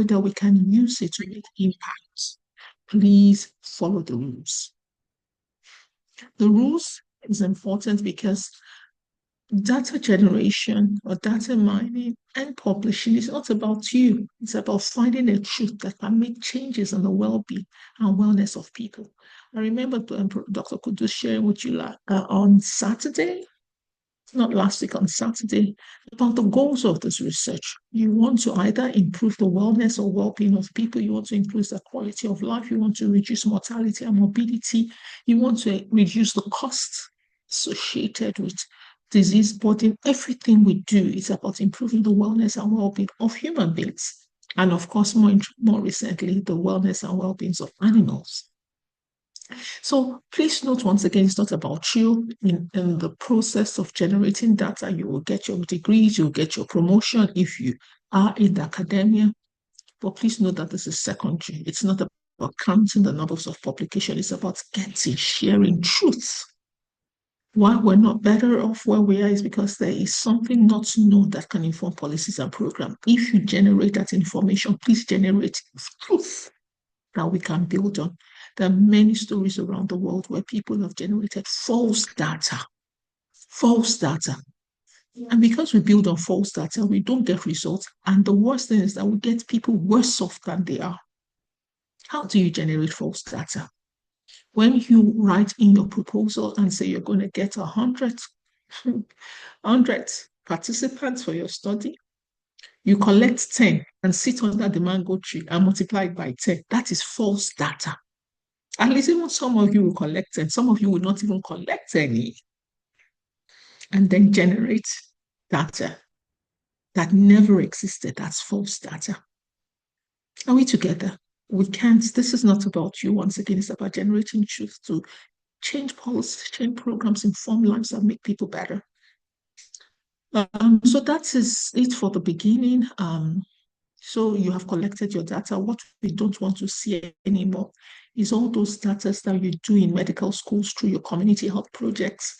way that we can use it to make impact, please follow the rules. The rules is important because data generation or data mining and publishing is not about you. It's about finding a truth that can make changes in the well-being and wellness of people. I remember Dr. Kudus sharing with you on Saturday, not last week, on Saturday, about the goals of this research. You want to either improve the wellness or well-being of people, you want to improve the quality of life, you want to reduce mortality and morbidity, you want to reduce the costs associated with disease burden. Everything we do is about improving the wellness and well-being of human beings. And of course, more recently, the wellness and well-being of animals. So please note once again, it's not about you. In the process of generating data, you will get your degrees, you'll get your promotion if you are in the academia. But please note that this is secondary. It's not about counting the numbers of publication. It's about sharing truth. Why we're not better off where we are is because there is something not known that can inform policies and programs. If you generate that information, please generate truth that we can build on. There are many stories around the world where people have generated false data. And because we build on false data, we don't get results. And the worst thing is that we get people worse off than they are. How do you generate false data? When you write in your proposal and say you're going to get 100 participants for your study, you collect 10 and sit under the mango tree and multiply it by 10. That is false data. At least even some of you will collect it. Some of you will not even collect any. And then generate data that never existed. That's false data. Are we together? We can't. This is not about you. Once again, it's about generating truth to change policies, change programs, inform lives, and make people better. So that is it for the beginning. So you have collected your data. What we don't want to see anymore is all those data that you do in medical schools through your community health projects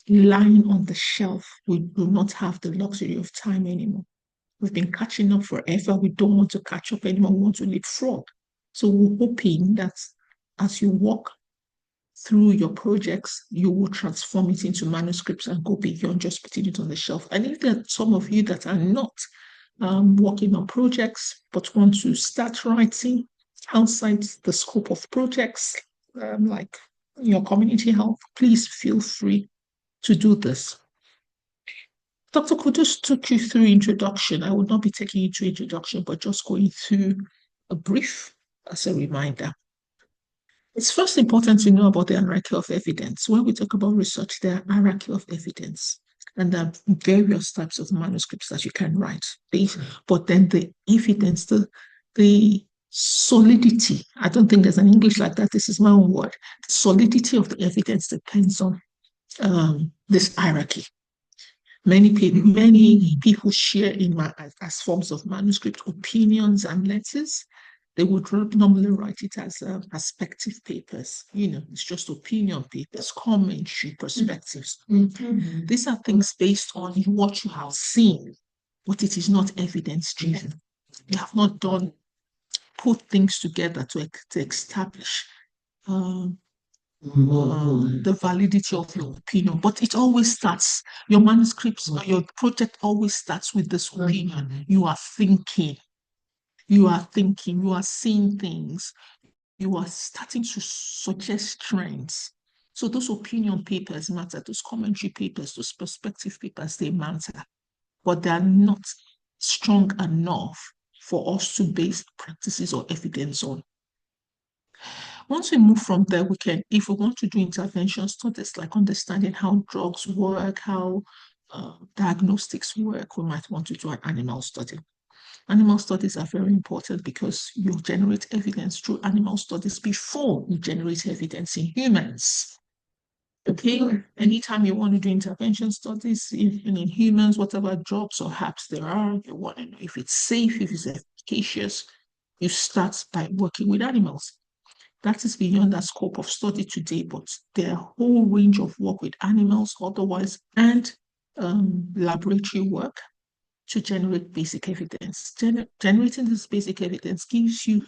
lying on the shelf. We do not have the luxury of time anymore. We've been catching up forever. We don't want to catch up anymore. We want to leapfrog. So we're hoping that as you walk through your projects, you will transform it into manuscripts and go beyond just putting it on the shelf. And if there are some of you that are not working on projects but want to start writing outside the scope of projects, like your community health, please feel free to do this. Dr. Kudus took you through introduction. I will not be taking you through introduction, but just going through a brief as a reminder. It's first important to know about the hierarchy of evidence. When we talk about research, there are hierarchy of evidence, and there are various types of manuscripts that you can write. But then the evidence, the solidity, I don't think there's an English like that. This is my own word. The solidity of the evidence depends on this hierarchy. Many people share as forms of manuscript opinions and letters. They would normally write it as perspective papers. It's just opinion papers, commentary, perspectives. Mm-hmm. These are things based on what you have seen, but it is not evidence-driven. You have not put things together to establish the validity of your opinion. But it always starts, your manuscripts, your project always starts with this opinion. You are thinking, you are seeing things, you are starting to suggest trends. So those opinion papers matter, those commentary papers, those perspective papers, they matter, but they are not strong enough for us to base practices or evidence on. Once we move from there, if we want to do intervention studies like understanding how drugs work, how diagnostics work, we might want to do an animal study. Animal studies are very important because you generate evidence through animal studies before you generate evidence in humans. Okay, anytime you want to do intervention studies, even in humans, whatever drugs or herbs there are, you want to know if it's safe, if it's efficacious, you start by working with animals. That is beyond the scope of study today, but there are a whole range of work with animals otherwise and laboratory work to generate basic evidence. Generating this basic evidence gives you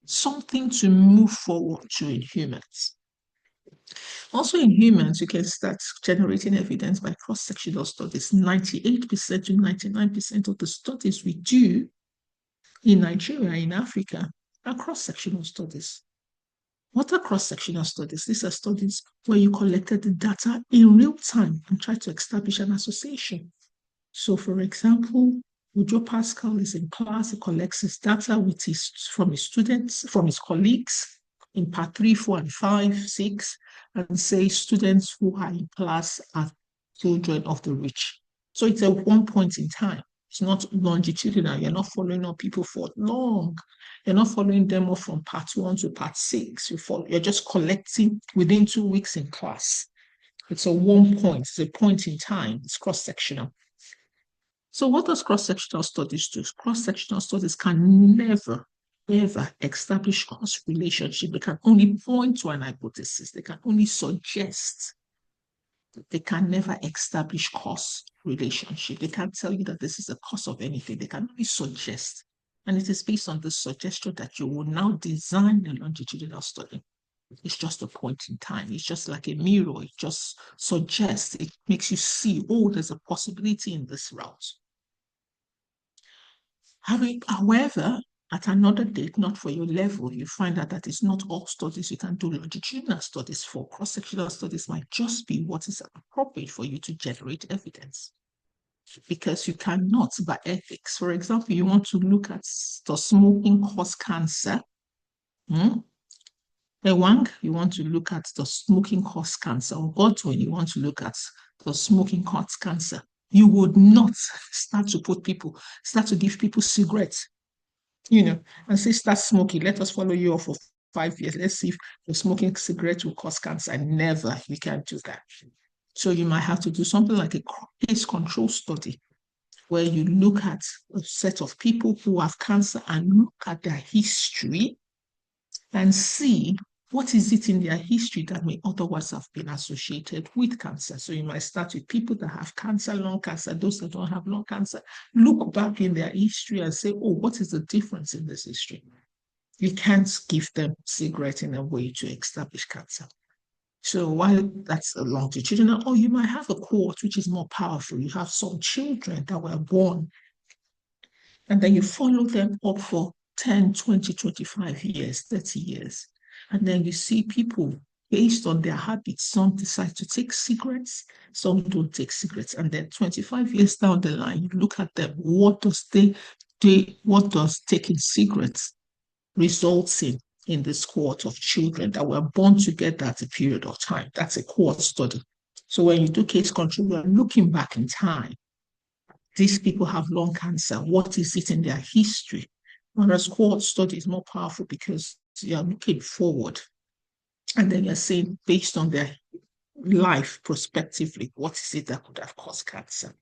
something to move forward to in humans. Also in humans, you can start generating evidence by cross-sectional studies. 98% to 99% of the studies we do in Nigeria, in Africa, are cross-sectional studies. What are cross-sectional studies? These are studies where you collected the data in real time and try to establish an association. So, for example, Ujo Pascal is in class, he collects his data from his students, from his colleagues in part 3, 4, and 5, 6, and say students who are in class are children of the rich. So it's at one point in time. It's not longitudinal. You're not following up people for long. You're not following them up from part 1 to part 6. You're just collecting within 2 weeks in class. It's a one point. It's a point in time. It's cross-sectional. So what does cross-sectional studies do? Cross-sectional studies can never, ever establish cause relationship. They can only point to an hypothesis. They can only suggest. They can never establish cause relationship. They can't tell you that this is a cause of anything. They can only suggest. And it is based on this suggestion that you will now design a longitudinal study. It's just a point in time. It's just like a mirror. It just suggests, it makes you see, oh, there's a possibility in this route. However, at another date, not for your level, you find out that it's not all studies you can do longitudinal studies for. Cross-sectional studies might just be what is appropriate for you to generate evidence. Because you cannot, by ethics, for example, you want to look at the smoking cause cancer. Ewang, you want to look at the smoking cause cancer. Or Godwin, you want to look at the smoking cause cancer. You would not start to give people cigarettes, and say, start smoking. Let us follow you for 5 years. Let's see if the smoking cigarette will cause cancer. Never, you can't do that. So you might have to do something like a case control study, where you look at a set of people who have cancer and look at their history and see what is it in their history that may otherwise have been associated with cancer. So you might start with people that have cancer, lung cancer, those that don't have lung cancer. Look back in their history and say, oh, what is the difference in this history? You can't give them cigarette in a way to establish cancer. So while that's a longitudinal, or you might have a cohort which is more powerful. You have some children that were born, and then you follow them up for 10, 20, 25 years, 30 years. And then you see people based on their habits. Some decide to take cigarettes, some don't take cigarettes. And then 25 years down the line, you look at them. What does taking cigarettes results in this cohort of children that were born together at a period of time? That's a cohort study. So when you do case control, you're looking back in time. These people have lung cancer. What is it in their history? Whereas cohort study is more powerful because you're looking forward. And then you're saying, based on their life prospectively, what is it that could have caused cancer?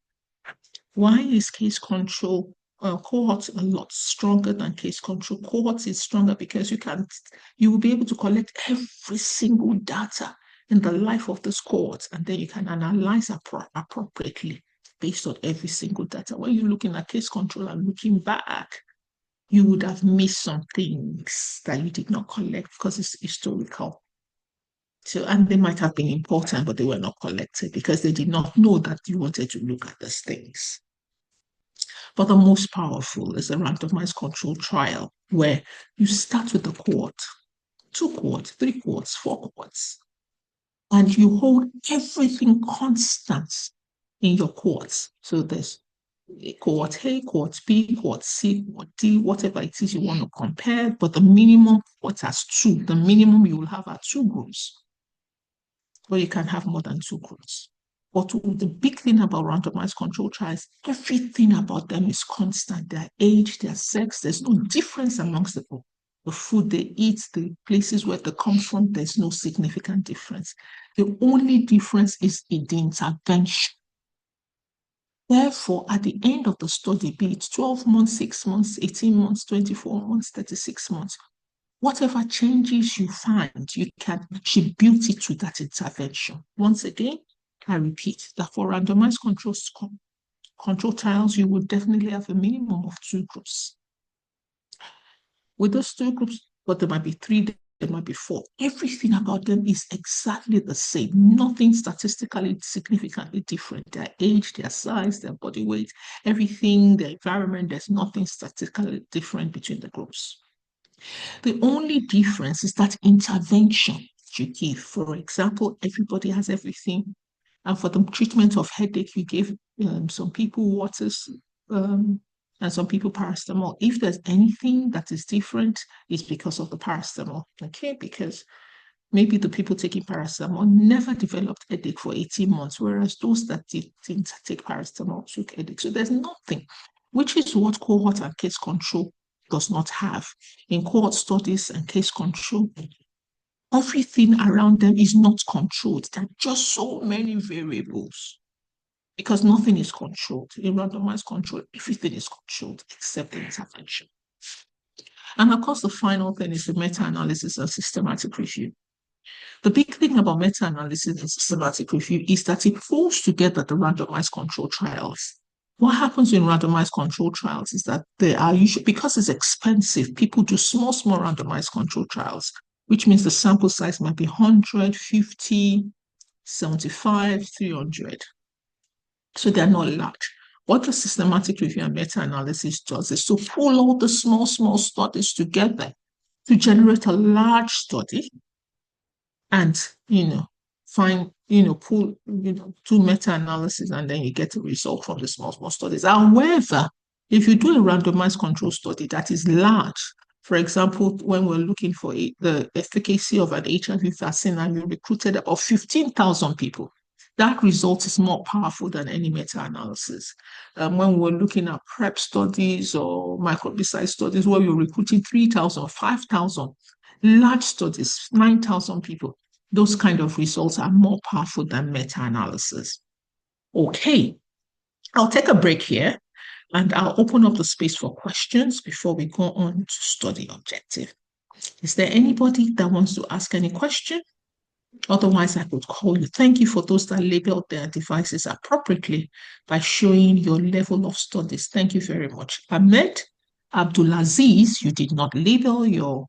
Why is case control cohort a lot stronger than case control? Cohort is stronger because you will be able to collect every single data in the life of this cohort, and then you can analyze appropriately based on every single data. When you're looking at case control and looking back, you would have missed some things that you did not collect because it's historical. So, and they might have been important, but they were not collected because they did not know that you wanted to look at these things. But the most powerful is a randomized control trial where you start with a cohort, 2 cohorts, 3 cohorts, 4 cohorts, and you hold everything constant in your cohorts. So there's cohort A, cohort B, cohort C, cohort D, whatever it is you want to compare, but the minimum cohort has 2. The minimum you will have are 2 groups. But you can have more than 2 groups. But the big thing about randomized control trials, everything about them is constant. Their age, their sex, there's no difference amongst the people. The food they eat, the places where they come from, there's no significant difference. The only difference is in the intervention. Therefore, at the end of the study, be it 12 months, 6 months, 18 months, 24 months, 36 months, whatever changes you find, you can attribute it to that intervention. Once again, I repeat that for randomized control control trials, you would definitely have a minimum of 2 groups. With those 2 groups, but there might be 3, there might be 4. Everything about them is exactly the same. Nothing statistically significantly different. Their age, their size, their body weight, everything, their environment, there's nothing statistically different between the groups. The only difference is that intervention you give. For example, everybody has everything. And for the treatment of headache, you give some people waters and some people paracetamol. If there's anything that is different, it's because of the paracetamol, okay? Because maybe the people taking paracetamol never developed headache for 18 months, whereas those that didn't take paracetamol took headache. So there's nothing, which is what cohort and case control does not have. In cohort studies and case control, everything around them is not controlled. There are just so many variables because nothing is controlled. In randomized control, everything is controlled except the intervention. And of course, the final thing is the meta-analysis and systematic review. The big thing about meta-analysis and systematic review is that it pulls together the randomized control trials. What happens in randomized control trials is that they are usually, because it's expensive, people do small randomized control trials, which means the sample size might be 100, 50, 75, 300. So they're not large. What the systematic review and meta-analysis does is to pull all the small studies together to generate a large study and, pull, do meta-analysis, and then you get a result from the small studies. However, if you do a randomized control study that is large, for example, when we're looking for the efficacy of an HIV vaccine and you recruited about 15,000 people, that result is more powerful than any meta-analysis. When we're looking at PrEP studies or microbicide studies where you're recruiting 3,000, 5,000, large studies, 9,000 people, those kind of results are more powerful than meta-analysis. Okay, I'll take a break here and I'll open up the space for questions before we go on to study objective. Is there anybody that wants to ask any question? Otherwise, I could call you. Thank you for those that labeled their devices appropriately by showing your level of studies. Thank you very much. Ahmed Abdulaziz, you did not label your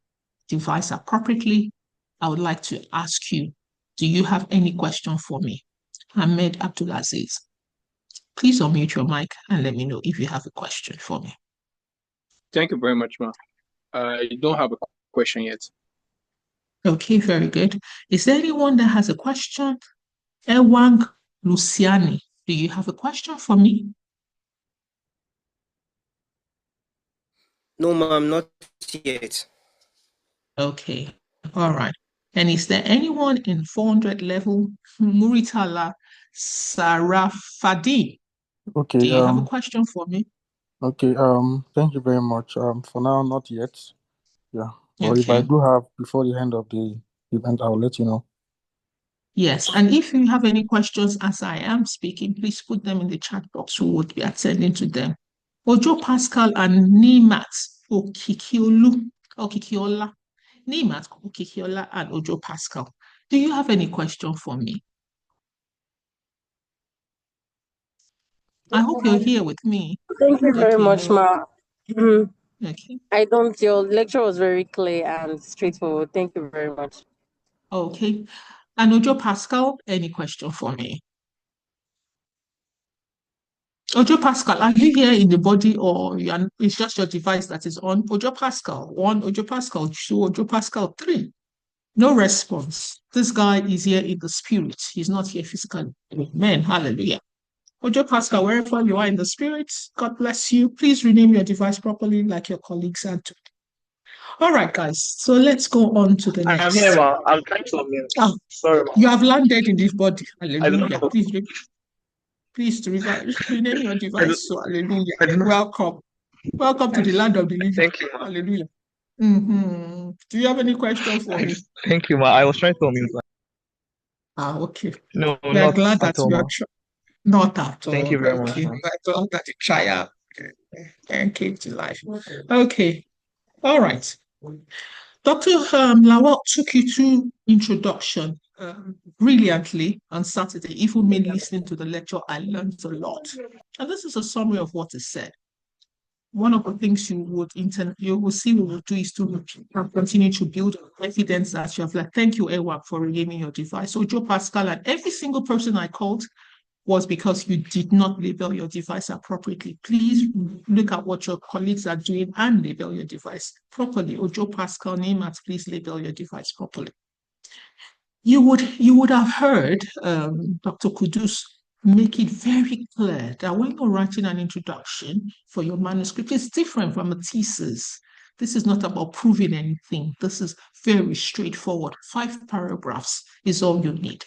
device appropriately. I would like to ask you, do you have any question for me? Ahmed Abdulaziz, please unmute your mic and let me know if you have a question for me. Thank you very much, Ma. I don't have a question yet. Okay, very good. Is there anyone that has a question? Ewang Luciani, do you have a question for me? No, ma'am, not yet. Okay, all right. And is there anyone in 400 level? Muritala Sarafadi, Okay, do you have a question for me? okay, thank you very much. For now, not yet. Yeah. Or if I Okay. do have before the end of the event, I'll let you know. Yes, and if you have any questions as I am speaking, please put them in the chat box. We would be attending to them. Ojo Pascal and Nimat Okikiola, Nimat Okikiola and Ojo Pascal. Do you have any question for me? I hope you're here with me. Thank you very Okay, much, Ma. Okay. Your lecture was very clear and straightforward. Thank you very much. Okay. And Ojo Pascal, any question for me? Ojo Pascal, are you here in the body or it's just your device that is on? Ojo Pascal 1, Ojo Pascal 2, Ojo Pascal 3. No response. This guy is here in the spirit. He's not here physically. Amen. Hallelujah. Ojo Pascal, wherever you are in the spirit, God bless you. Please rename your device properly like your colleagues are doing. All right, guys. So let's go on to the next. I am here, Ma. I'm trying to unmute. Oh, sorry, Ma. You have landed in this body. Hallelujah. I don't know. Please to rename your device. So hallelujah. Welcome. Welcome to the land of the living. Thank you, Ma. Hallelujah. Do you have any question for me? Thank you, Ma. I was trying to unmute. Okay. No, We are not glad that at all, you Ma. are not at all. Thank you very much, Okay. Ma. We're glad that you try out and came to life. Okay. All right. Dr. Lawal took you through introduction brilliantly on Saturday. Even me listening to the lecture, I learned a lot. And this is a summary of what is said. One of the things you will see we will do is to continue to build evidence that you have like, thank you, Ewa, for renaming your device. So Joe Pascal and every single person I called was because you did not label your device appropriately. Please look at what your colleagues are doing and label your device properly. Joe Pascal, Nemat, please label your device properly. You would have heard Dr. Kudus make it very clear that when you're writing an introduction for your manuscript, it's different from a thesis. This is not about proving anything. This is very straightforward. 5 paragraphs is all you need.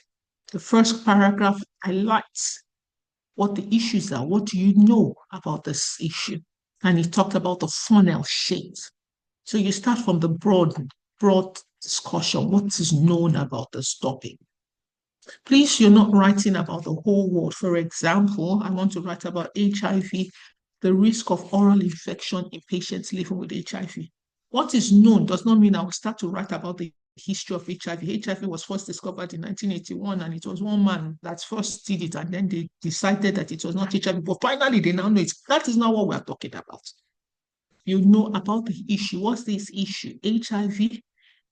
The first paragraph highlights what the issues are. What do you know about this issue? And he talked about the funnel shape. So you start from the broad discussion, what is known about this topic. Please, you're not writing about the whole world. For example, I want to write about HIV, the risk of oral infection in patients living with HIV. What is known does not mean I will start to write about the history of HIV. HIV was first discovered in 1981, and it was one man that first did it, and then they decided that it was not HIV, but finally they now know it. That is not what we're talking about. You know about the issue. What's this issue? HIV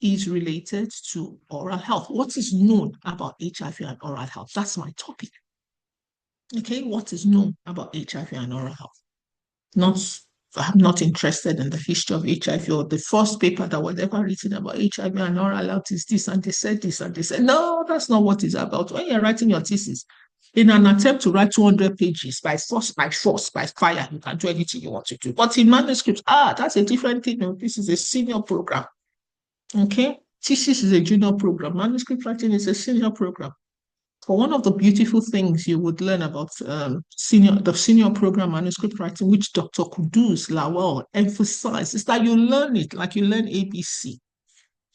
is related to oral health. What is known about HIV and oral health? That's my topic. Okay, what is known about HIV and oral health? I'm not interested in the history of HIV or the first paper that was ever written about HIV and oral health is this, and they said this, and they said, no, that's not what it's about. When you're writing your thesis, in an attempt to write 200 pages by force, by fire, you can do anything you want to do. But in manuscripts, that's a different thing. This is a senior program. Okay, thesis is a junior program. Manuscript writing is a senior program. For one of the beautiful things you would learn about the senior program manuscript writing, which Dr. Kudus Lawal emphasized, is that you learn it like you learn ABC.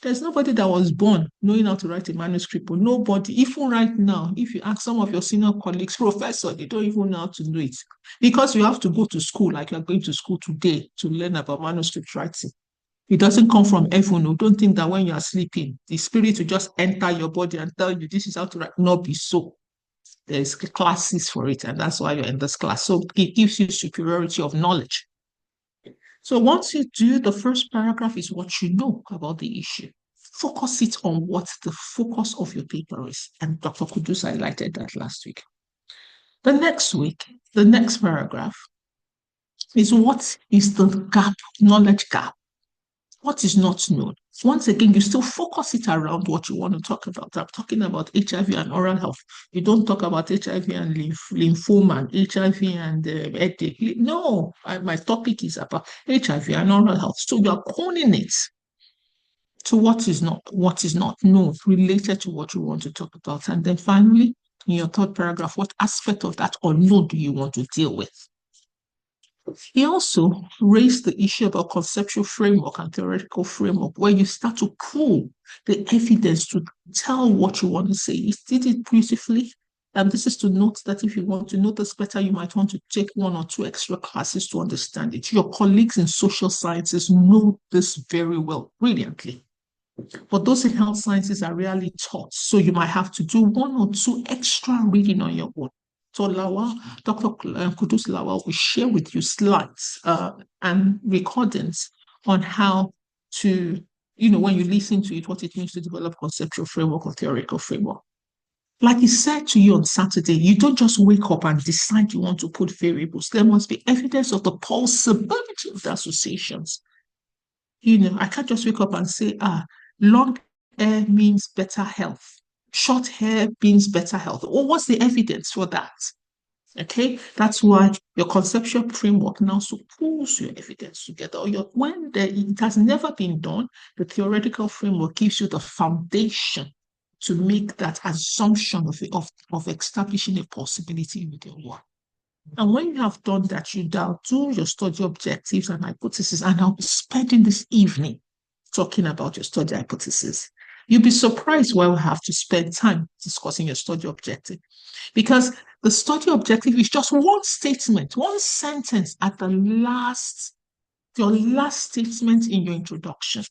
There's nobody that was born knowing how to write a manuscript, but nobody, even right now, if you ask some of your senior colleagues, professor, they don't even know how to do it. Because you have to go to school, like you're going to school today, to learn about manuscript writing. It doesn't come from heaven. No. Don't think that when you are sleeping, the spirit will just enter your body and tell you this is how to write. Not be so. There's classes for it, and that's why you're in this class. So it gives you superiority of knowledge. So once you do, the first paragraph is what you know about the issue. Focus it on what the focus of your paper is. And Dr. Kudus highlighted that last week. The next paragraph is what is the gap, knowledge gap. What is not known? Once again, you still focus it around what you want to talk about. I'm talking about HIV and oral health. You don't talk about HIV and lymphoma, and HIV and headache. No, my topic is about HIV and oral health. So you are calling it to what is not known, related to what you want to talk about. And then finally, in your third paragraph, what aspect of that unknown do you want to deal with? He also raised the issue about conceptual framework and theoretical framework, where you start to pull the evidence to tell what you want to say. He did it beautifully. And this is to note that if you want to know this better, you might want to take 1 or 2 extra classes to understand it. Your colleagues in social sciences know this very well, brilliantly. But those in health sciences are rarely taught. So you might have to do 1 or 2 extra reading on your own. So Dr. Kudus Lawal will share with you slides and recordings on how to, when you listen to it, what it means to develop conceptual framework or theoretical framework. Like he said to you on Saturday, you don't just wake up and decide you want to put variables. There must be evidence of the possibility of the associations. I can't just wake up and say, long hair means better health. Short hair means better health. Or what's the evidence for that? Okay, that's why your conceptual framework now pulls your evidence together. When it has never been done, the theoretical framework gives you the foundation to make that assumption of establishing a possibility with your work. And when you have done that, you now do your study objectives and hypotheses, and I'll be spending this evening talking about your study hypothesis. You'll be surprised why we have to spend time discussing your study objective, because the study objective is just one statement, one sentence at your last statement in your introduction.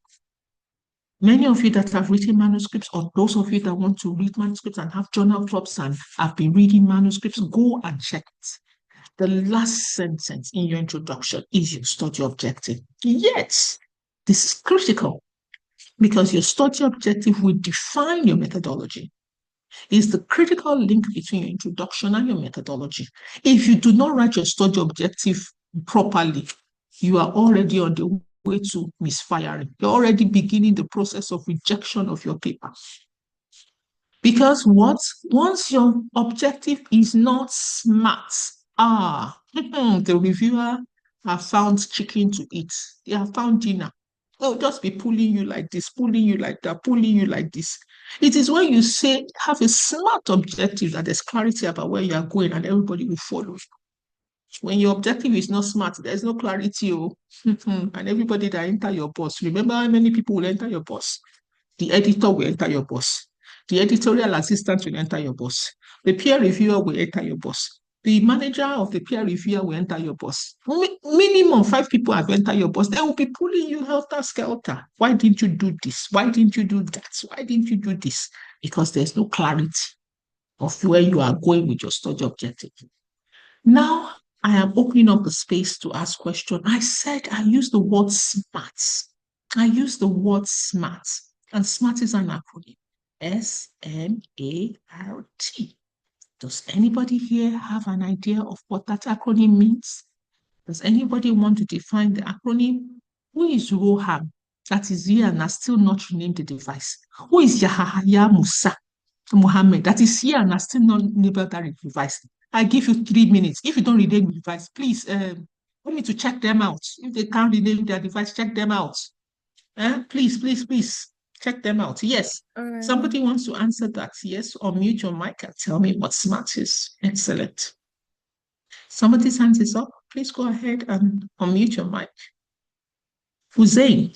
Many of you that have written manuscripts, or those of you that want to read manuscripts and have journal clubs and have been reading manuscripts, go and check it. the last sentence in your introduction is your study objective. Yes, this is critical because your study objective will define your methodology. It's the critical link between your introduction and your methodology. If you do not write your study objective properly, you are already on the way to misfiring. You're already beginning the process of rejection of your paper. Because once your objective is not SMART, the reviewer have found chicken to eat. They have found dinner. They'll just be pulling you like this, pulling you like that, pulling you like this. It is when you say, have a SMART objective that there's clarity about where you are going and everybody will follow. When your objective is not SMART, there's no clarity. And everybody that enter your bus, remember how many people will enter your bus? The editor will enter your bus. The editorial assistant will enter your bus. The peer reviewer will enter your bus. The manager of the peer reviewer will enter your bus. Minimum 5 people have entered your bus. They will be pulling you helter-skelter. Why didn't you do this? Why didn't you do that? Why didn't you do this? Because there's no clarity of where you are going with your study objective. Now, I am opening up the space to ask questions. I said I use the word SMART. I use the word SMART. And SMART is an acronym. SMART. Does anybody here have an idea of what that acronym means? Does anybody want to define the acronym? Who is Roham? That is here and has still not renamed the device. Who is Yahaya Musa Mohammed? That is here and has still not labeled that device. I give you 3 minutes. If you don't rename the device, please want me to check them out. If they can't rename their device, check them out. Please, please, please. Check them out. Yes. Right. Somebody wants to answer that. Yes. Or mute your mic and tell me what SMART is. Excellent. Somebody's hand is up. Please go ahead and unmute your mic. Hussein,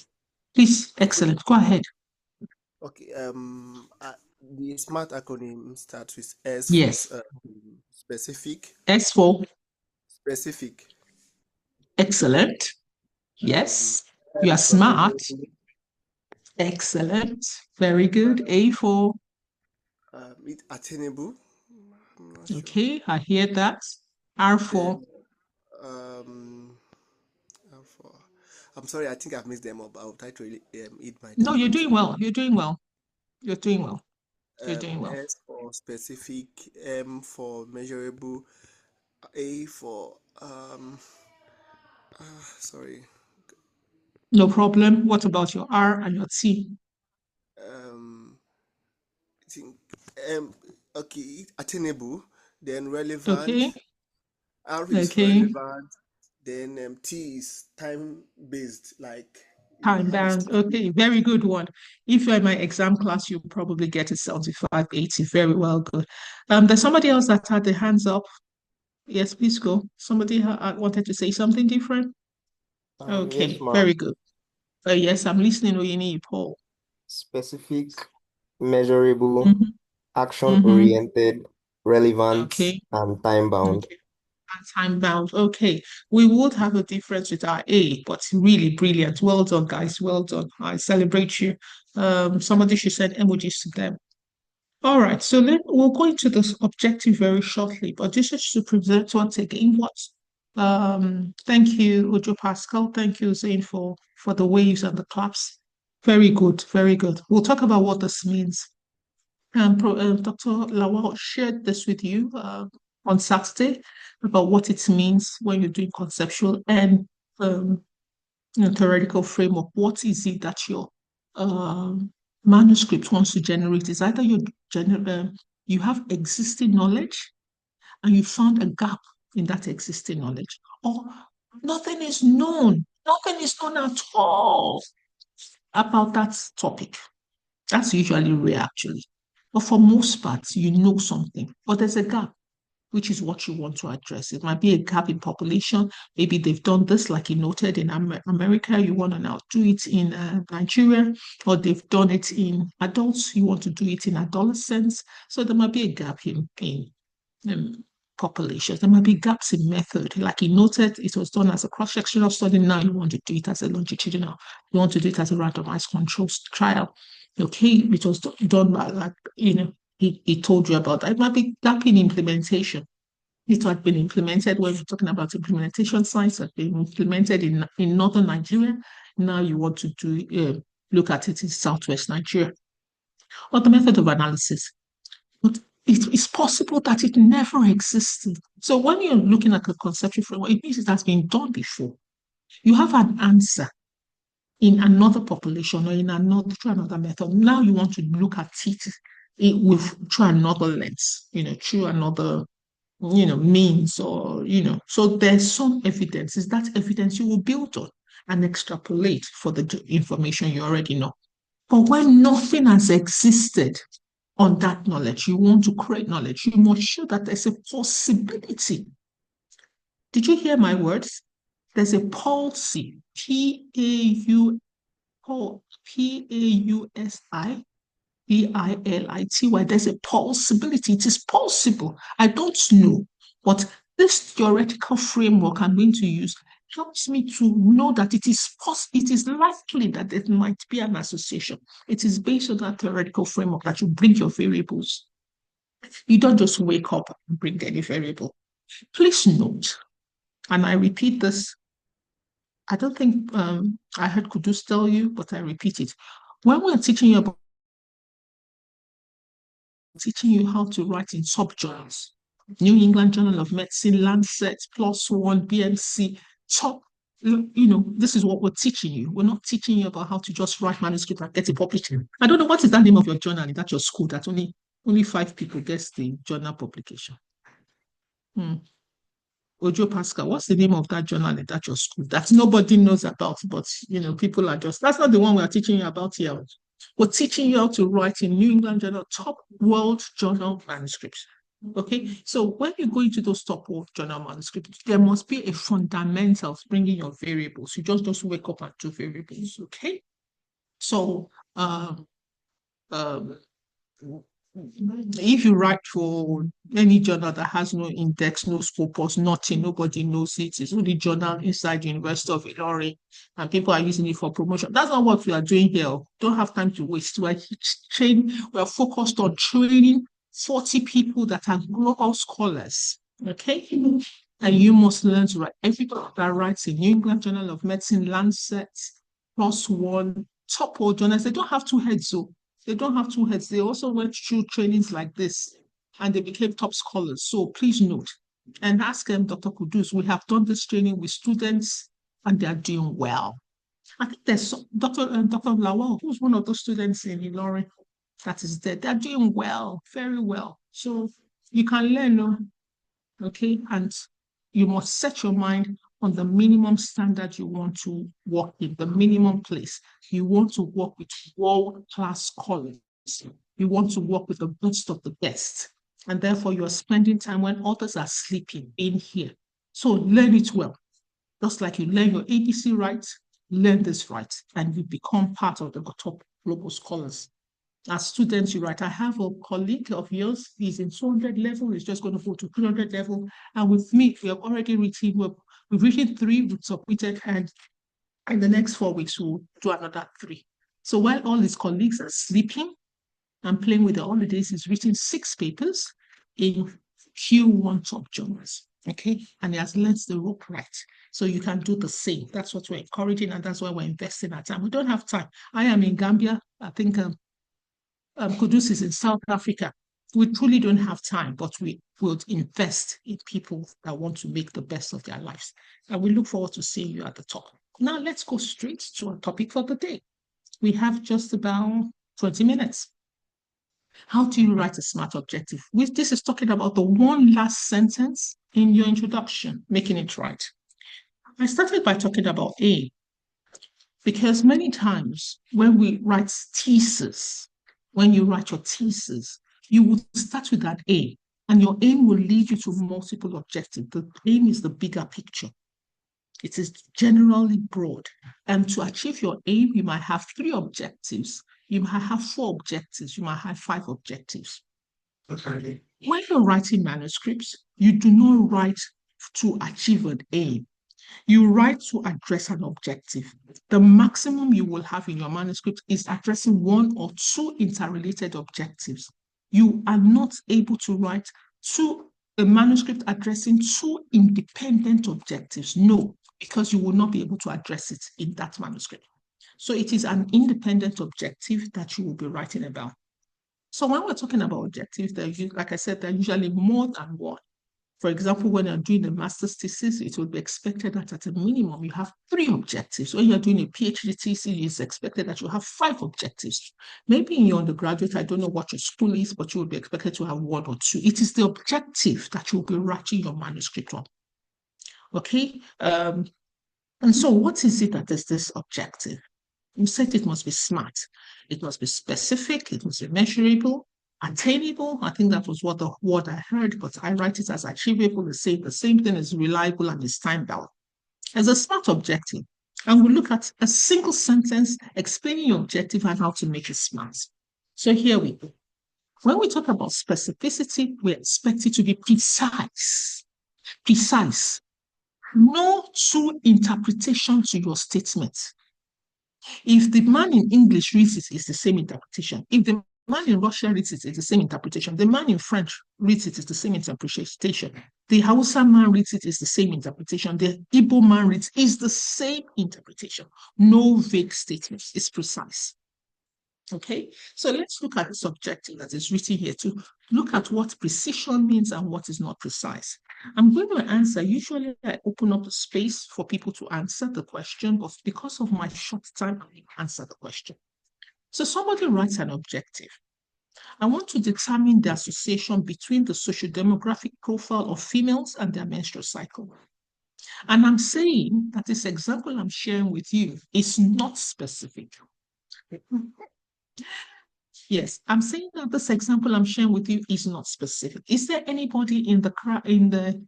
please. Excellent. Go ahead. Okay. The SMART acronym starts with S. Yes. For, specific. S for specific. Excellent. Yes. You are smart. Excellent. Very good. A for attainable. Okay, sure. I hear that. R for I'm sorry, I think I've missed them up. I'll try to eat my. No, you're doing well. You're doing well. You're doing well. You're doing well. S for specific, M for measurable, A for sorry. No problem. What about your R and your T? I think okay, attainable, then relevant. Okay. R is relevant, then T is time-based, like time bound. Okay, very good one. If you're in my exam class, you'll probably get a 75, 80. Very well, good. There's somebody else that had their hands up. Yes, please go. Somebody wanted to say something different. Okay, yes, very good. Yes, I'm listening. Oyini, Paul. Specific, measurable, action-oriented, relevant, and time-bound. Okay. And time-bound. Okay, we would have a difference with our A, but really brilliant. Well done, guys. Well done. I celebrate you. Somebody should send emojis to them. All right, so then we'll go into this objective very shortly, but this is to present once again what. Thank you, Ojo Pascal. Thank you, Zane, for the waves and the claps. Very good, very good. We'll talk about what this means. Dr. Lawal shared this with you on Saturday about what it means when you're doing conceptual and theoretical framework. What is it that your manuscript wants to generate? Is either you have existing knowledge and you found a gap in that existing knowledge, or nothing is known at all about that topic. That's usually rare, actually. But for most parts, you know something, but there's a gap, which is what you want to address. It might be a gap in population. Maybe they've done this, like you noted in America, you want to now do it in Nigeria, or they've done it in adults, you want to do it in adolescents. So there might be a gap in populations. There might be gaps in method. Like you noted, it was done as a cross-sectional study. Now you want to do it as a longitudinal. You want to do it as a randomized control trial. Okay, it was done by, like, he told you about that. It might be gap in implementation. It had been implemented when we're talking about implementation sites, had been implemented in northern Nigeria. Now you want to do look at it in southwest Nigeria. Or the method of analysis. But it is possible that it never existed. So when you're looking at a conceptual framework, it means it has been done before. You have an answer in another population or in another through another method. Now you want to look at it with through another lens, through another means, or so there's some evidence. Is that evidence you will build on and extrapolate for the information you already know. But when nothing has existed on that knowledge, you want to create knowledge, you must show that there's a possibility. Did you hear my words? There's a policy, P-A-U-S-I B-I-L-I-T-Y. There's a possibility. It is possible. I don't know, but this theoretical framework I'm going to use helps me to know that it is likely that there might be an association. It is based on that theoretical framework that you bring your variables. You don't just wake up and bring any variable. Please note, and I repeat this, I don't think I heard Kudus tell you, but I repeat it. When we're teaching you how to write in subjournals, New England Journal of Medicine, Lancet, PLOS ONE, BMC, top, this is what we're teaching you. We're not teaching you about how to just write manuscript and get it published. I don't know what is the name of your journal in that your school that only 5 people get the journal publication. Ojo Pascal, what's the name of that journal in that your school that nobody knows about, but people are just, that's not the one we are teaching you about here. We're teaching you how to write in New England Journal, top world journal manuscripts. Okay, so when you go into those top world journal manuscripts, there must be a fundamentals bringing your variables. You just wake up and do variables. Okay, so if you write for any journal that has no index, no scopus, nothing, nobody knows it, it's only journal inside the University of Illinois, and people are using it for promotion. That's not what we are doing here. Don't have time to waste. We are focused on training 40 people that are global scholars. Okay, and you must learn to write. Everybody that writes in New England Journal of Medicine, Lancet, PLOS ONE, top world journals, they don't have 2 heads, so they don't have 2 heads. They also went through trainings like this and they became top scholars. So please note and ask Dr. Kudus. We have done this training with students and they are doing well. I think there's Dr. Lawal, who's one of those students in Ilorin that is there. They're doing well, very well. So you can learn, okay? And you must set your mind on the minimum standard you want to work in, the minimum place. You want to work with world-class scholars. You want to work with the best of the best. And therefore, you're spending time when others are sleeping in here. So learn it well. Just like you learn your ABC right, learn this right, and you become part of the top global scholars. As students, you write. I have a colleague of yours, he's in 200 level, he's just going to go to 300 level. And with me, we have already written, we've written 3, we've submitted, and in the next 4 weeks, we'll do another 3. So while all his colleagues are sleeping and playing with the holidays, he's written 6 papers in Q1 top journals. Okay, and he has learned the rope right. So you can do the same. That's what we're encouraging, and that's why we're investing our time. We don't have time. I am in Gambia. I think Kudus is in South Africa. We truly don't have time, but we will invest in people that want to make the best of their lives. And we look forward to seeing you at the top. Now let's go straight to our topic for the day. We have just about 20 minutes. How do you write a SMART objective? This is talking about the one last sentence in your introduction, making it right. I started by talking about aim, because many times when we write thesis, when you write your thesis, you will start with that aim, and your aim will lead you to multiple objectives. The aim is the bigger picture. It is generally broad. And to achieve your aim, you might have 3 objectives. You might have 4 objectives. You might have 5 objectives. Okay. When you're writing manuscripts, you do not write to achieve an aim. You write to address an objective. The maximum you will have in your manuscript is addressing 1 or 2 interrelated objectives. You are not able to write 2 a manuscript addressing two independent objectives? No, because you will not be able to address it in that manuscript. So it is an independent objective that you will be writing about. So when we're talking about objectives, like I said, they're usually more than one. For example, when you're doing a master's thesis, it would be expected that at a minimum you have 3 objectives. When you're doing a PhD thesis, it's expected that you have 5 objectives. Maybe in your undergraduate, I don't know what your school is, but you will be expected to have 1 or 2. It is the objective that you'll be writing your manuscript on. Okay? And so what is it that is this objective? You said it must be smart. It must be specific. It must be measurable. Attainable, I think that was what the word I heard, but I write it as achievable, the same thing as reliable and is time-bound. As a smart objective, and we'll look at a single sentence explaining your objective and how to make it smart. So here we go. When we talk about specificity, we expect it to be precise. Precise. No two interpretations to your statement. If the man in English reads it, it's the same interpretation. If the man in Russian reads it, it's the same interpretation. The man in French reads it, it's the same interpretation. The Hausa man reads it, it's the same interpretation. The Igbo man reads it, it's the same interpretation. No vague statements. It's precise. Okay, so let's look at the objective that is written here to look at what precision means and what is not precise. I'm going to answer. Usually I open up the space for people to answer the question, but because of my short time, I will answer the question. So somebody writes an objective. I want to determine the association between the socio-demographic profile of females and their menstrual cycle. And I'm saying that this example I'm sharing with you is not specific. Yes, I'm saying that this example I'm sharing with you is not specific. Is there anybody in the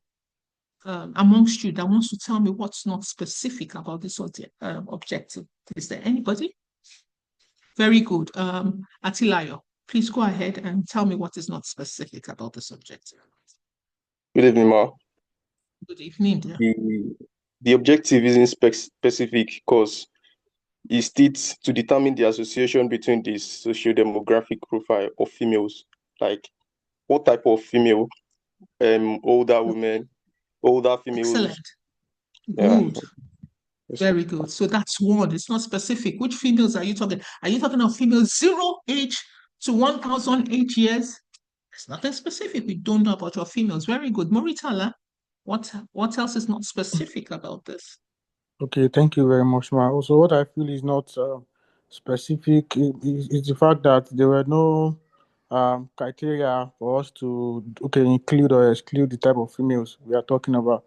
amongst you that wants to tell me what's not specific about this objective? Is there anybody? Very good. Atilayo, please go ahead and tell me what is not specific about this objective. Good evening, Ma. Good evening, dear. The objective isn't specific because it states to determine the association between the socio-demographic profile of females, like what type of female, older women, older females. Excellent. Yeah. Good. Very good. So that's one. It's not specific. Which females are you talking? Are you talking of females 0 age to 1,008 years? It's nothing specific. We don't know about your females. Very good. Moritala, what else is not specific about this? Okay, thank you very much, Ma. Also, what I feel is not specific is the fact that there were no criteria for us to include or exclude the type of females we are talking about.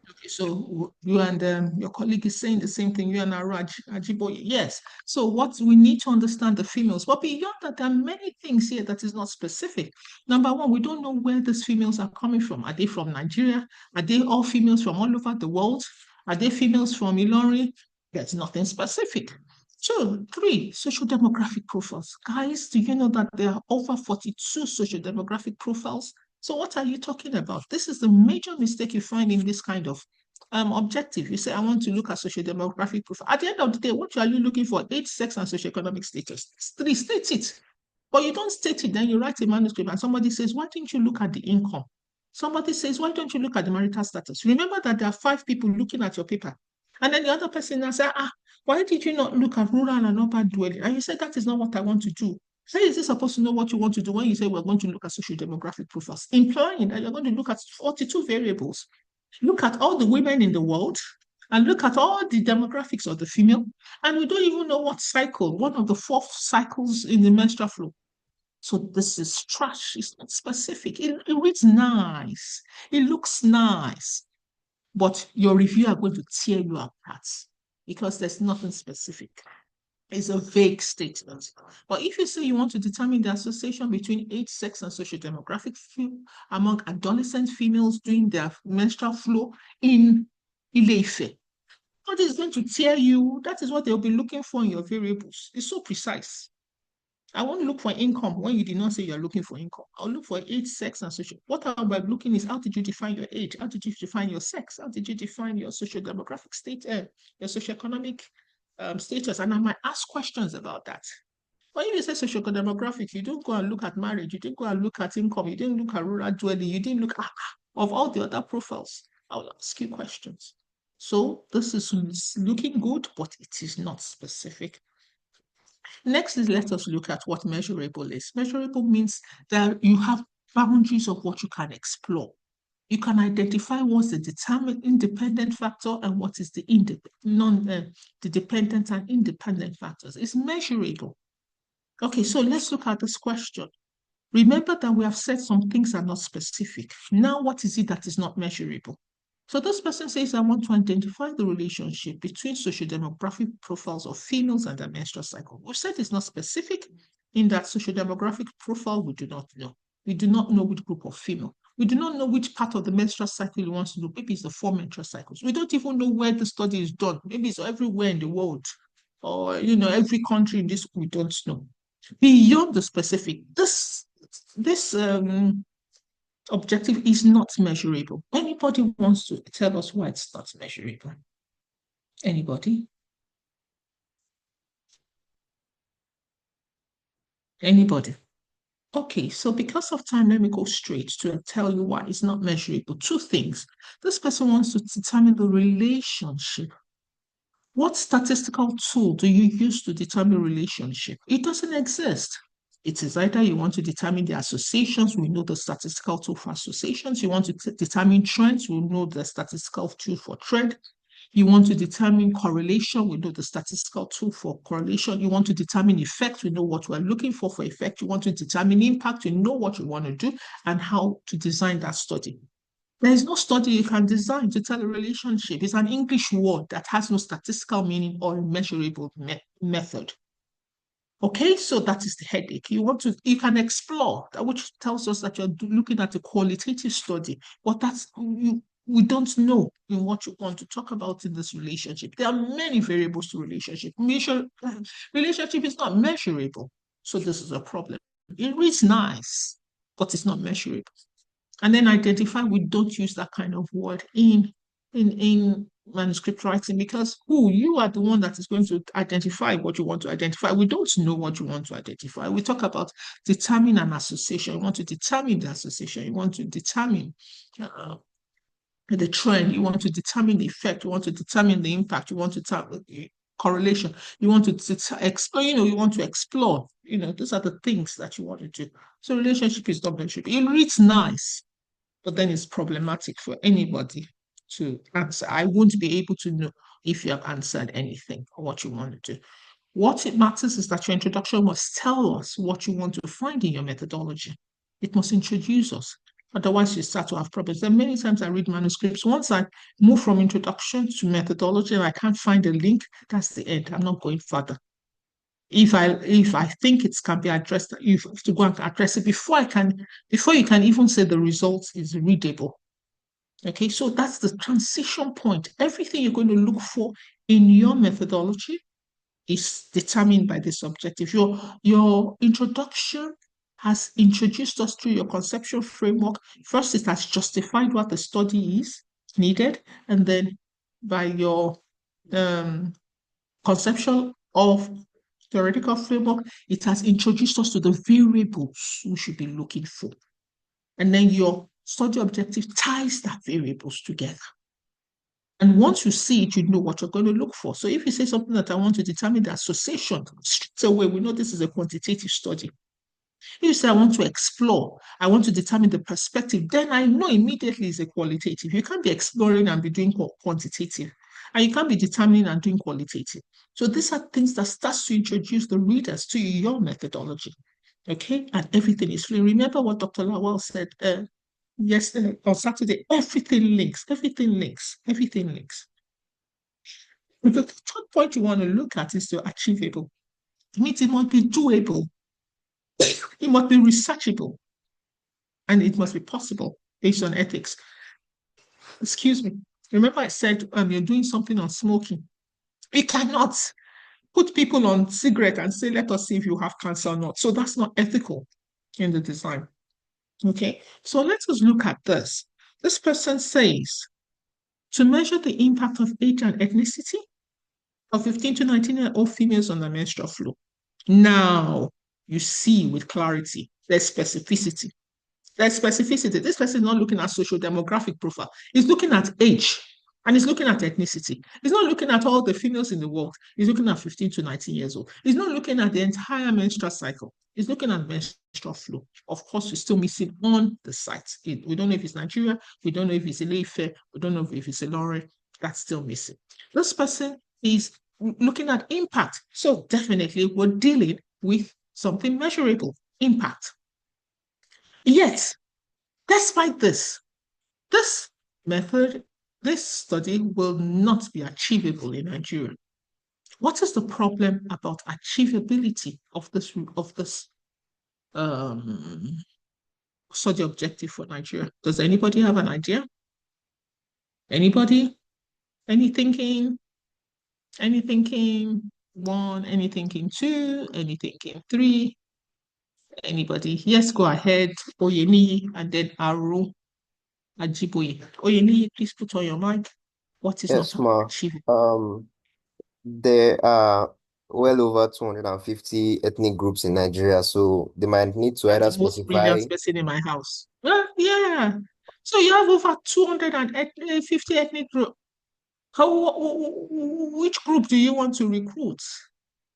Okay, so you and your colleague is saying the same thing, you and Raj Ajiboye. Yes. So what we need to understand the females, but beyond that, there are many things here that is not specific. Number one, we don't know where these females are coming from. Are they from Nigeria? Are they all females from all over the world? Are they females from Ilori? There's nothing specific. 2, 3, social demographic profiles. Guys, do you know that there are over 42 social demographic profiles? So what are you talking about? This is the major mistake you find in this kind of objective. You say, I want to look at socio-demographic profile. At the end of the day, what are you looking for? Age, sex, and socioeconomic status. 3, state it. But you don't state it, then you write a manuscript and somebody says, why didn't you look at the income? Somebody says, why don't you look at the marital status? Remember that there are 5 people looking at your paper. And then the other person now says, why did you not look at rural and urban dwelling? And you said, that is not what I want to do. How is it supposed to know what you want to do when you say we're going to look at social demographic profiles? Implying that you're going to look at 42 variables. Look at all the women in the world and look at all the demographics of the female. And we don't even know what cycle, one of the 4 cycles in the menstrual flow. So this is trash. It's not specific. It reads nice. It looks nice. But your review are going to tear you apart because there's nothing specific. It's a vague statement. But if you say you want to determine the association between age, sex, and social demographic among adolescent females during their menstrual flow in Ile-Ife, what is going to tell you? That is what they'll be looking for in your variables. It's so precise. I won't look for income when you did not say you're looking for income. I'll look for age, sex, and social. What I'm looking is how did you define your age? How did you define your sex? How did you define your social demographic state, your socioeconomic status? And I might ask questions about that. When you say socio-demographic, you don't go and look at marriage, you didn't go and look at income, you didn't look at rural dwelling, you didn't look at of all the other profiles. I'll ask you questions. So this is looking good, but it is not specific. Next is let us look at what measurable is. Measurable means that you have boundaries of what you can explore. You can identify what's the determined independent factor and what is the the dependent and independent factors. It's measurable. Okay, so let's look at this question. Remember that we have said some things are not specific. Now, what is it that is not measurable? So this person says, I want to identify the relationship between socio-demographic profiles of females and their menstrual cycle. We said it's not specific in that socio-demographic profile we do not know. We do not know which group of female. We do not know which part of the menstrual cycle you want to do. Maybe it's the 4 menstrual cycles. We don't even know where the study is done. Maybe it's everywhere in the world, or every country in this, we don't know. Beyond the specific, this objective is not measurable. Anybody wants to tell us why it's not measurable? Anybody? Anybody? Okay, so because of time, let me go straight to tell you why it's not measurable. 2 things. This person wants to determine the relationship. What statistical tool do you use to determine relationship? It doesn't exist. It is either you want to determine the associations, we know the statistical tool for associations. You want to determine trends, we know the statistical tool for trend. You want to determine correlation, we know the statistical tool for correlation. You want to determine effect, we know what we're looking for effect. You want to determine impact, you know what you want to do and how to design that study. There is no study you can design to tell a relationship. It's an English word that has no statistical meaning or a measurable method. Okay, so that is the headache. You can explore that, which tells us that you're looking at a qualitative study, but we don't know in what you want to talk about in this relationship. There are many variables to relationship. Relationship is not measurable, so this is a problem. It reads nice, but it's not measurable. And then identify, we don't use that kind of word in manuscript writing because you are the one that is going to identify what you want to identify. We don't know what you want to identify. We talk about determine an association. You want to determine the association. You want to determine the trend. You want to determine the effect. You want to determine the impact. You want to determine correlation. You want to explore, you want to explore. Those are the things that you want to do. So relationship is not measurable. It reads nice, but then it's problematic for anybody to answer. I won't be able to know if you have answered anything or what you want to do. What it matters is that your introduction must tell us what you want to find in your methodology. It must introduce us. Otherwise, you start to have problems. And many times I read manuscripts. Once I move from introduction to methodology and I can't find a link, that's the end. I'm not going further. If I think it can be addressed, you have to go and address it before you can even say the result is readable. Okay, so that's the transition point. Everything you're going to look for in your methodology is determined by this objective. Your introduction has introduced us to your conceptual framework. First, it has justified what the study is needed, and then by your conceptual of theoretical framework, it has introduced us to the variables we should be looking for. And then your study objective ties that variables together. And once you see it, you know what you're going to look for. So if you say something that I want to determine the association, straight away we know this is a quantitative study. If you say I want to explore, I want to determine the perspective, then I know immediately it's a qualitative. You can't be exploring and be doing quantitative. And you can't be determining and doing qualitative. So these are things that starts to introduce the readers to your methodology. Okay, and everything is free. Remember what Dr. Lawal said yesterday on Saturday, everything links. But the third point you want to look at is the achievable. It means it must be doable. It must be researchable. And it must be possible based on ethics. Excuse me. Remember I said you're doing something on smoking. You cannot put people on cigarette and say, let us see if you have cancer or not. So that's not ethical in the design. Okay, so let us look at this. This person says, to measure the impact of age and ethnicity of 15 to 19-year-old females on the menstrual flow. Now you see with clarity, there's specificity. There's specificity. This person is not looking at social demographic profile. He's looking at age and he's looking at ethnicity. He's not looking at all the females in the world. He's looking at 15 to 19 years old. He's not looking at the entire menstrual cycle. He's looking at menstrual flow. Of course, we're still missing on the site. We don't know if it's Nigeria. We don't know if it's Ile-Ife. We don't know if it's Ilori. That's still missing. This person is looking at impact. So definitely we're dealing with something measurable, impact. Yet, despite this method, this study will not be achievable in Nigeria. What is the problem about achievability of this study objective for Nigeria? Does anybody have an idea? Anybody? Any thinking? Any thinking? One? Any thinking? Two? Any thinking? Three? Anybody? Yes, go ahead. Oyeni and then Aru Ajiboye. Oyeni, please put on your mic. What is Yes, not ma. achievable? There are well over 250 ethnic groups in Nigeria, so they might need to either The most brilliant specify. person in my house. Well, yeah. So you have over 250 ethnic groups. Which group do you want to recruit?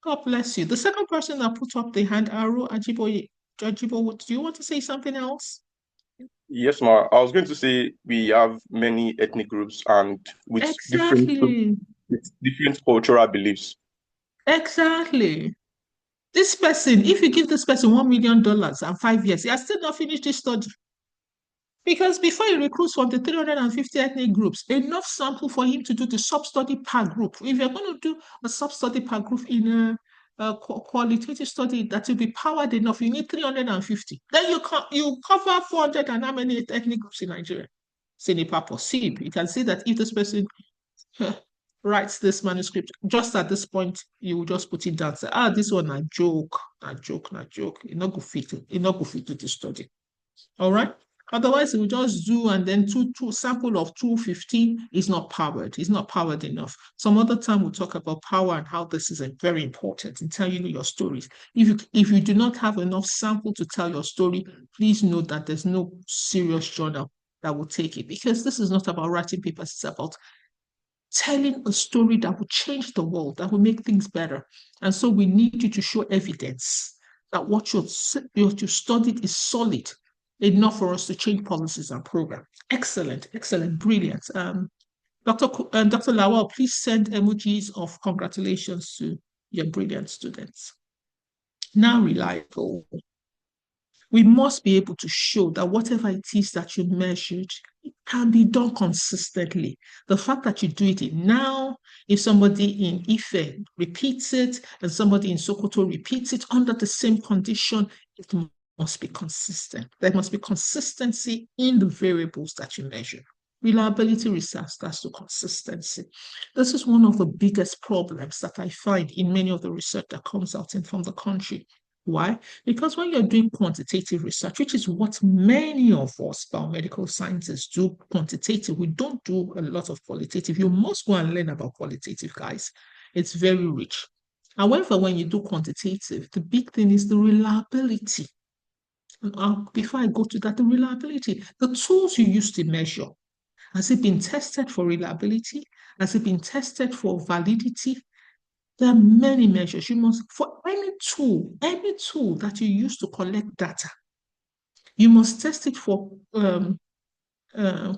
God bless you. The second person that put up the hand, Aru Ajiboye, do you want to say something else? Yes, ma. I was going to say we have many ethnic groups and with Exactly. different cultural beliefs. Exactly. This person, if you give this person $1 million and 5 years, he has still not finished this study. Because before he recruits from the 350 ethnic groups, enough sample for him to do the sub-study per group. If you're going to do a sub-study per group in a qualitative study that will be powered enough, you need 350. Then you cover 400 and how many ethnic groups in Nigeria? See, you can see that if this person writes this manuscript, just at this point, you will just put it down. Say, this one a joke. It's not good fit to the study. All right. Otherwise, we just do and then two sample of 215 is not powered. It's not powered enough. Some other time we'll talk about power and how this is very important in telling your stories. If you do not have enough sample to tell your story, please note that there's no serious journal that will take it, because this is not about writing papers, it's about telling a story that will change the world, that will make things better. And so we need you to show evidence that what you studied is solid enough for us to change policies and programs. Excellent, brilliant. Dr. Lawal, please send emojis of congratulations to your brilliant students. Now, reliable. We must be able to show that whatever it is that you measured, it can be done consistently. The fact that you do it now, if somebody in Ife repeats it and somebody in Sokoto repeats it under the same condition, it must be consistent. There must be consistency in the variables that you measure. Reliability research, that's the consistency. This is one of the biggest problems that I find in many of the research that comes out from the country. Why? Because when you're doing quantitative research, which is what many of us biomedical scientists do quantitative, we don't do a lot of qualitative. You must go and learn about qualitative, guys. It's very rich. However, when you do quantitative, the big thing is the reliability. Before I go to that, the reliability, the tools you use to measure, has it been tested for reliability? Has it been tested for validity? There are many measures you must, for any tool that you use to collect data, you must test it for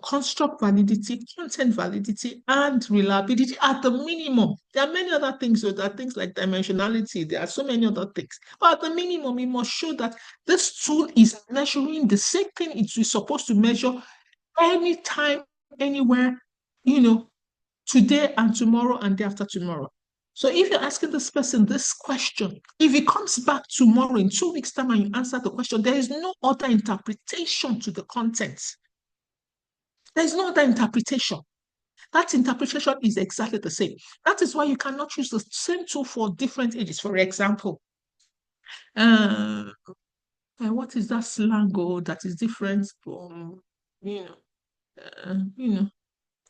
construct validity, content validity, and reliability at the minimum. There are many other things, so there are things like dimensionality, there are so many other things. But at the minimum, you must show that this tool is measuring the same thing it's supposed to measure anytime, anywhere, today and tomorrow and day after tomorrow. So if you're asking this person this question, if he comes back tomorrow in 2 weeks' time and you answer the question, there is no other interpretation to the content. There is no other interpretation. That interpretation is exactly the same. That is why you cannot use the same tool for different ages. For example, what is that slang that is different from,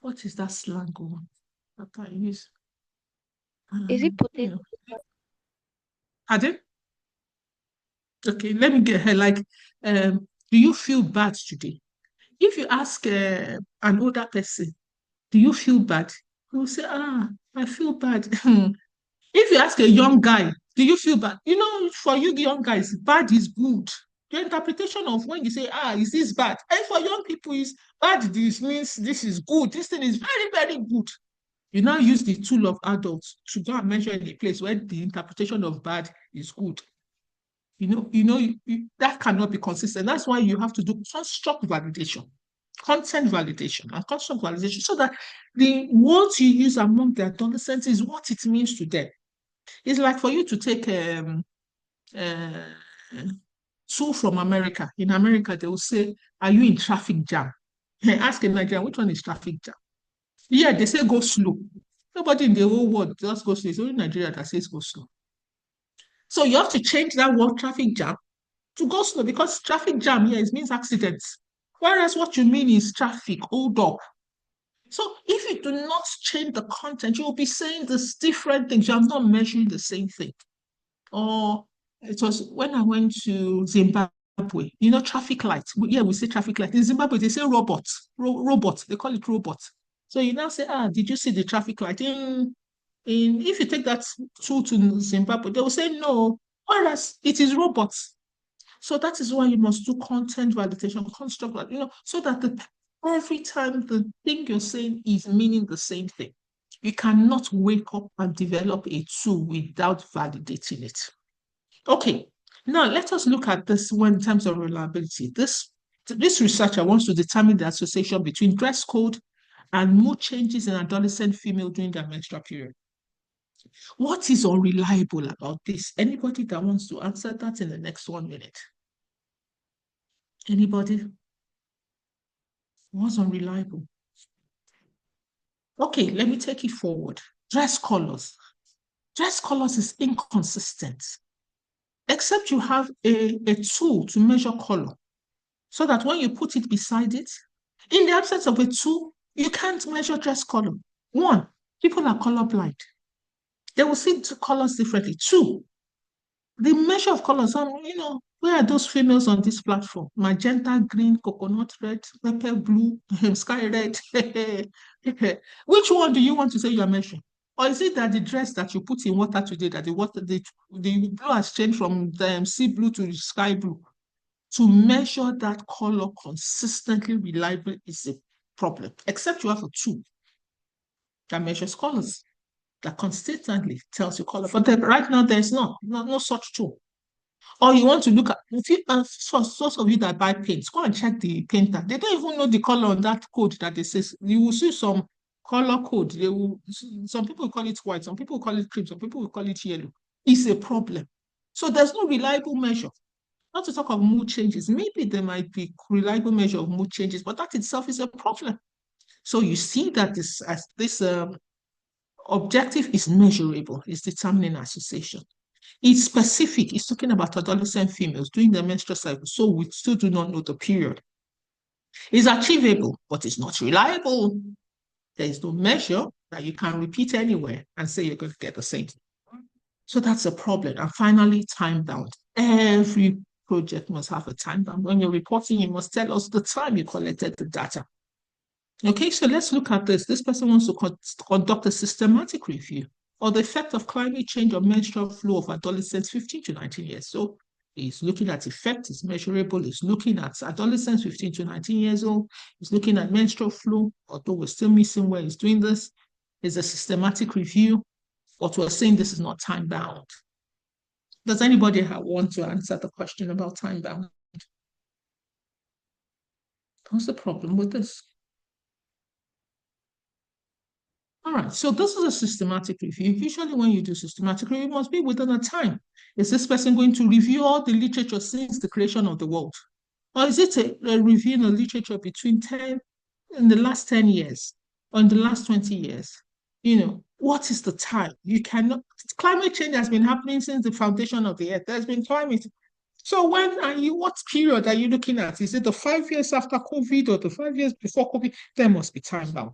what is that slang that I use? Is it potato? Pardon? Okay, let me get her. Like, do you feel bad today? If you ask an older person, do you feel bad? He will say, I feel bad. If you ask a young guy, do you feel bad? You know, for you young guys, bad is good. Your interpretation of when you say, is this bad? And for young people, is bad. This means this is good. This thing is very, very good. You now use the tool of adults to go and measure in a place where the interpretation of bad is good. That cannot be consistent. That's why you have to do construct validation, content validation, and construct validation, so that the words you use among the adolescents is what it means to them. It's like for you to take tool from America. In America, they will say, "Are you in traffic jam?" Ask a Nigerian, which one is traffic jam? Yeah, they say go slow. Nobody in the whole world just goes slow. It's only Nigeria that says go slow. So you have to change that word traffic jam to go slow, because traffic jam here means accidents. Whereas what you mean is traffic, hold up. So if you do not change the content, you'll be saying these different things. You're not measuring the same thing. Or it was when I went to Zimbabwe, traffic lights. Yeah, we say traffic light. In Zimbabwe, they say robots. Robots. They call it robots. So you now say, did you see the traffic light? If you take that tool to Zimbabwe, they will say no, whereas it is robots. So that is why you must do content validation, construct, so that every time the thing you're saying is meaning the same thing. You cannot wake up and develop a tool without validating it. Okay, now let us look at this one in terms of reliability. This researcher wants to determine the association between dress code and mood changes in adolescent female during their menstrual period. What is unreliable about this? Anybody that wants to answer that in the next 1 minute? Anybody? What's unreliable? Okay, let me take it forward. Dress colors. Dress colors is inconsistent, except you have a tool to measure color, so that when you put it beside it, in the absence of a tool, you can't measure dress color. One, people are colorblind. They will see colors differently. Two, the measure of colors, where are those females on this platform? Magenta, green, coconut red, pepper blue, sky red. Which one do you want to say you are measuring? Or is it that the dress that you put in water today, that the blue has changed from the sea blue to sky blue? To measure that color consistently, reliably is a problem, except you have a tool that measures colors, that consistently tells you color. But right now, there's no such tool. Or you want to look at, source of you that buy paints, go and check the painter. They don't even know the color on that code that they say. You will see some color code. Some people call it white, some people call it cream, some people will call it yellow. It's a problem. So there's no reliable measure. Not to talk of mood changes. Maybe there might be reliable measure of mood changes, but that itself is a problem. So you see that this objective is measurable, is determining association. It's specific, it's talking about adolescent females during the menstrual cycle, so we still do not know the period. It's achievable, but it's not reliable. There is no measure that you can repeat anywhere and say you're going to get the same thing. So that's a problem. And finally, time bound. Every project must have a time bound. When you're reporting, you must tell us the time you collected the data. Okay, so let's look at this. This person wants to conduct a systematic review of the effect of climate change on menstrual flow of adolescents 15 to 19 years. So he's looking at effect, it's measurable, he's looking at adolescents 15 to 19 years old, he's looking at menstrual flow, although we're still missing where he's doing this. It's a systematic review, but we're saying this is not time bound. Does anybody want to answer the question about time bound? What's the problem with this? All right, so this is a systematic review. Usually when you do systematic review, it must be within a time. Is this person going to review all the literature since the creation of the world? Or is it a review in the literature in the last 10 years, or in the last 20 years? What is the time? Climate change has been happening since the foundation of the earth. There's been climate. So what period are you looking at? Is it the 5 years after COVID or the 5 years before COVID? There must be time bound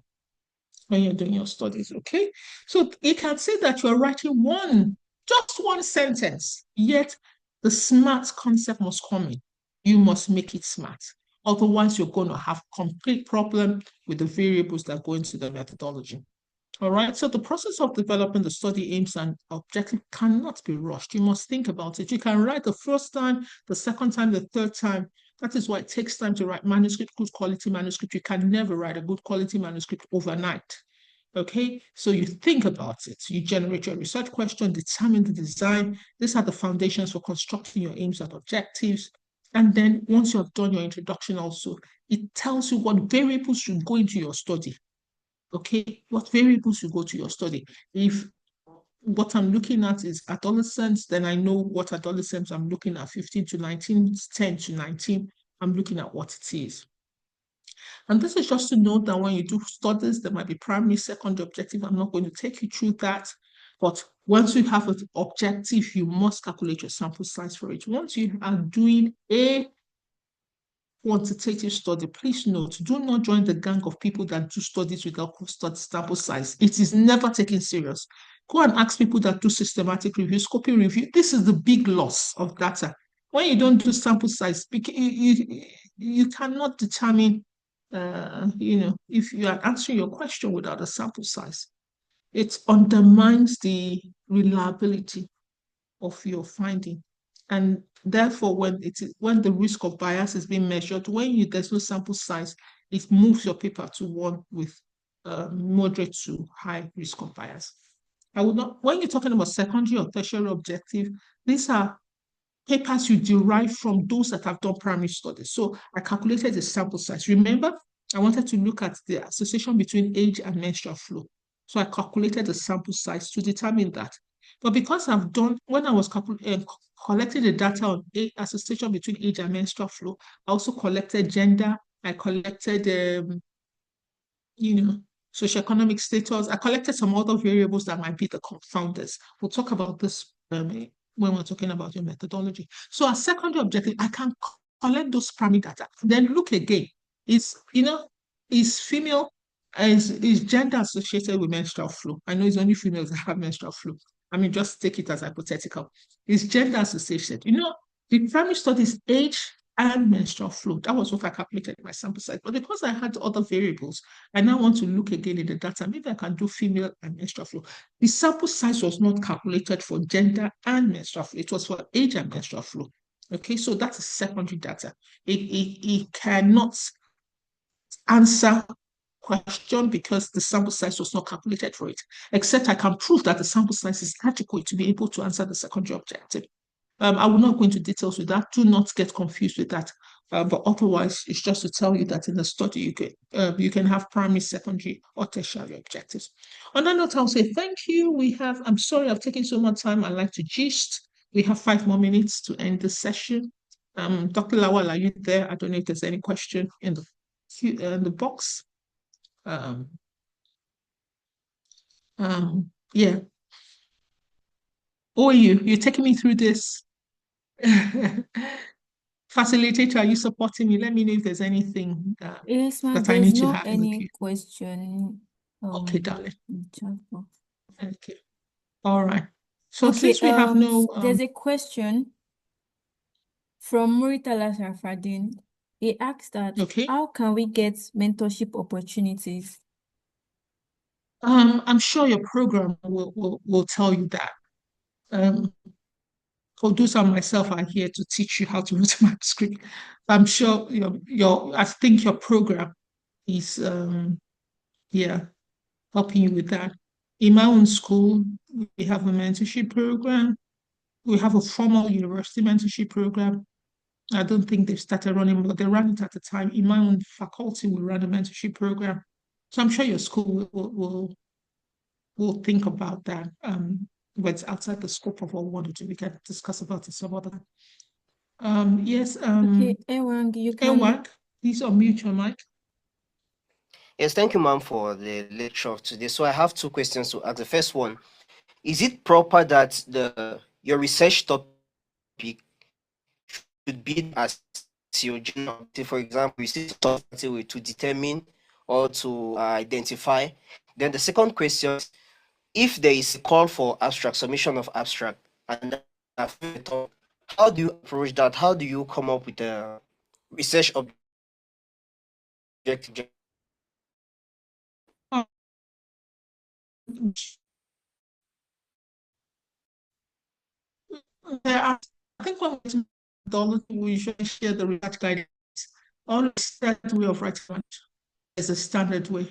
when you're doing your studies, okay? So you can say that you're writing just one sentence, yet The smart concept must come in. You must make it smart. Otherwise, you're going to have complete problem with the variables that go into the methodology. All right, so the process of developing the study aims and objective cannot be rushed. You must think about it. You can write the first time, the second time, the third time. That is why it takes time to write manuscript, good quality manuscript. You can never write a good quality manuscript overnight. Okay, so you think about it. You generate your research question, determine the design. These are the foundations for constructing your aims and objectives. And then once you have done your introduction also, it tells you what variables should go into your study. Okay, what variables should go to your study. If what I'm looking at is adolescents, then I know what adolescents I'm looking at, 15 to 19, 10 to 19, I'm looking at what it is. And this is just to note that when you do studies, there might be primary, secondary objective. I'm not going to take you through that. But once you have an objective, you must calculate your sample size for it. Once you are doing a quantitative study, please note, do not join the gang of people that do studies without sample size. It is never taken serious. Go and ask people that do systematic review, scoping review. This is the big loss of data. When you don't do sample size, you cannot determine if you are answering your question without a sample size. It undermines the reliability of your finding. And therefore, when the risk of bias is being measured, when there's no sample size, it moves your paper to one with moderate to high risk of bias. When you're talking about secondary or tertiary objective, these are papers you derive from those that have done primary studies. So I calculated the sample size. Remember, I wanted to look at the association between age and menstrual flow. So I calculated the sample size to determine that. But because when I was collecting the data on association between age and menstrual flow, I also collected gender, I collected, socioeconomic status. I collected some other variables that might be the confounders. We'll talk about this when we're talking about your methodology. So a secondary objective, I can collect those primary data, then look again. Is female, is gender associated with menstrual flow? I know it's only females that have menstrual flow. I mean, just take it as hypothetical. Is gender associated? The primary study is age and menstrual flow. That was what I calculated in my sample size. But because I had other variables, I now want to look again in the data. Maybe I can do female and menstrual flow. The sample size was not calculated for gender and menstrual flow. It was for age and menstrual flow. Okay, so that's secondary data. It cannot answer question because the sample size was not calculated for it, except I can prove that the sample size is adequate to be able to answer the secondary objective. I will not go into details with that. Do not get confused with that. But otherwise, it's just to tell you that in the study, you can have primary, secondary, or tertiary objectives. On that note, I'll say thank you. I'm sorry I've taken so much time. I'd like to gist. We have 5 more minutes to end the session. Dr. Lawal, are you there? I don't know if there's any question in the box. Yeah. Oh, you're taking me through this. Facilitator, are you supporting me? Let me know if there's anything Yes, ma'am. that I need There's to not have with any you. question. Okay, darling. in chat box. Okay. All right. So Okay, since we have no there's a question from Muritala Sharfadin. He asked that okay. how can we get mentorship opportunities? I'm sure your program will tell you that. Kodus and myself are here to teach you how to write a manuscript. I'm sure I think your program is helping you with that. In my own school, we have a mentorship program. We have a formal university mentorship program. I don't think they've started running, but they ran it at the time. In my own faculty, we run a mentorship program. So I'm sure your school will think about that. But it's outside the scope of what we want to do. We can discuss about it some other time. Yes. Okay, Ewang, you can. Ewang, please unmute your mic. Yes, thank you, ma'am, for the lecture today. So I have 2 questions to ask. The first one, is it proper that your research topic should be as your general, for example, you see something to determine or to identify? Then the second question, if there is a call for abstract, submission of abstract, and How do you approach that? How do you come up with a research objective? I think when we usually share the research guidance, always that way of writing is a standard way.